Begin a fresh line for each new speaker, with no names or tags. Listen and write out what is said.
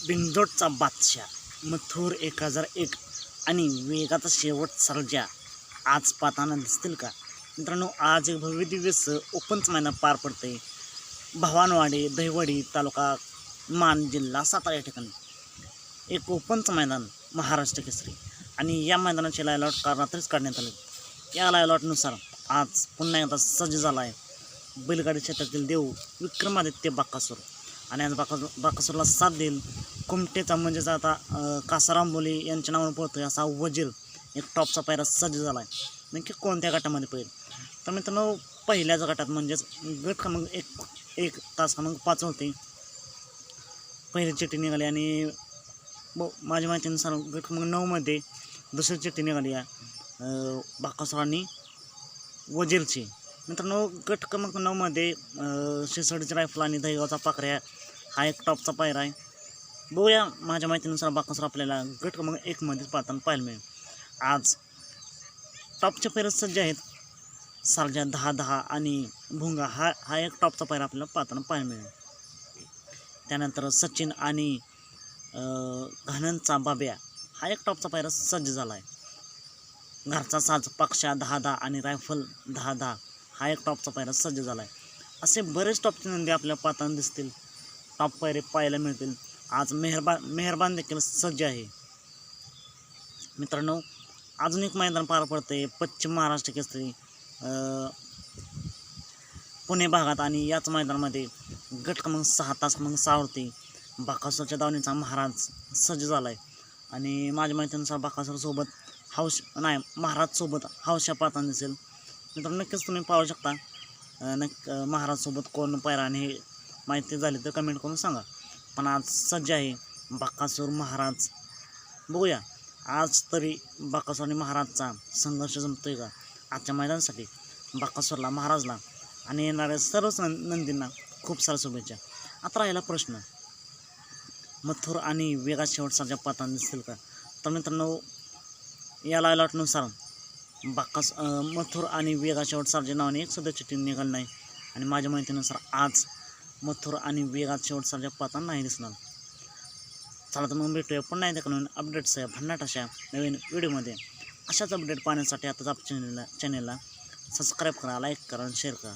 बिंदोडचा बादशाह, मथुर 1001 आणि वेगाचा शेवट सर्जा आज पाहताना दिसतील का? मित्रांनो, आज एक भव्य दिवस ओपनचं मैदान पार पडते भवानवाडी दहिवडी तालुका मान जिल्हा सातारा या ठिकाणी. एक ओपनचं मैदान महाराष्ट्र केसरी आणि या मैदानाचे लायलॉट काल रात्रीच काढण्यात आले. या लायलॉटनुसार आज पुन्हा एकदा सज्ज झाला आहे बैलगाडी क्षेत्रातील देव विक्रमादित्य बाकासूर. आणि आज बाकासूरला साथ देईल कुमटेचा म्हणजेच आता कासाराम बोली यांच्या नावानं पळतोय असा वजीर. एक टॉपचा पायरा सज्ज झाला आहे. नक्की कोणत्या गटामध्ये पडेल तर मित्रांनो, पहिल्याच गटात म्हणजेच गट क्रमांक एक तास क्रमांक 5 होते पहिली चिठ्ठी निघाली आणि माझ्या माहितीनुसार गट क्रमांक 9मध्ये दुसरी चिठ्ठी निघाली आहे बाकासूर आणि वजीरची. मित्रांनो, गट क्रमांक 9मध्ये शिरसोडीची रायफल आणि दहीगावचा पाखऱ्या हा एक टॉपचा पायरा आहे. बघूया, माझ्या माहितीनुसार बाकासूर आपल्याला गट क्रमांक 1मध्येच पाहताना पाहायला मिळेल. आज टॉपचे पायरे सज्ज आहेत. सर्जा 10-10 आणि भुंगा हा एक टॉपचा पायरा आपल्याला पाहताना पाहायला मिळेल. त्यानंतर सचिन आणि घाणनचा बाब्या हा एक टॉपचा पायरा सज्ज झाला आहे. घरचा साज पक्षा 10-10 आणि रायफल 10-10 हा एक टॉपचा पायरा सज्ज झाला आहे. असे बरेच टॉपचे नंदी आपल्याला पाहताना दिसतील, टॉप पायरे पाहायला मिळतील. आज मेहरबान देखील सज्ज आहे. मित्रांनो, अजून एक मैदान पार पडते पश्चिम महाराष्ट्र केसरी पुणे भागात आणि याच मैदानामध्ये गट क्रमांक 6 तास क्रमांक 6वरती बाकासूरच्या दावणीचा महाराज सज्ज झाला आहे. आणि माझ्या माहितीनुसार बाकासूरसोबत महाराजसोबत हौशा पाहताना दिसेल. मित्रांनो, नक्कीच तुम्ही पाहू शकता. महाराजसोबत कोण पायरा आणि हे माहिती झाली तर कमेंट करून सांगा. पण आज सज्ज आहे बाकासूर महाराज. बघूया आज तरी बाकासूर आणि महाराजचा संघर्ष जमतोय का आजच्या मैदानासाठी. बाकासूरला, महाराजला आणि येणाऱ्या सर्वच नंदींना खूप साऱ्या शुभेच्छा. आता राहिला प्रश्न, मथुर आणि वेगा शेवट सारख्या पाहताना दिसतील का? तर मित्रांनो, या लायलॉटनुसार मथुर आणि वेगा शेवट सारख्या नावाने एक सुद्धा चिठ्ठी निघाली नाही. आणि माझ्या माहितीनुसार आज मथुर आणि वेगा शेवट सारख्या पाहताना नाही दिसणार. चला तर मग भेटूया पुन्हा एकदा नवीन अपडेट्स भन्नाट अशा नवीन व्हिडिओमध्ये. अशाच अपडेट पाहण्यासाठी आताच आपल्या चॅनेलला सबस्क्राईब करा, लाईक करा आणि शेअर करा.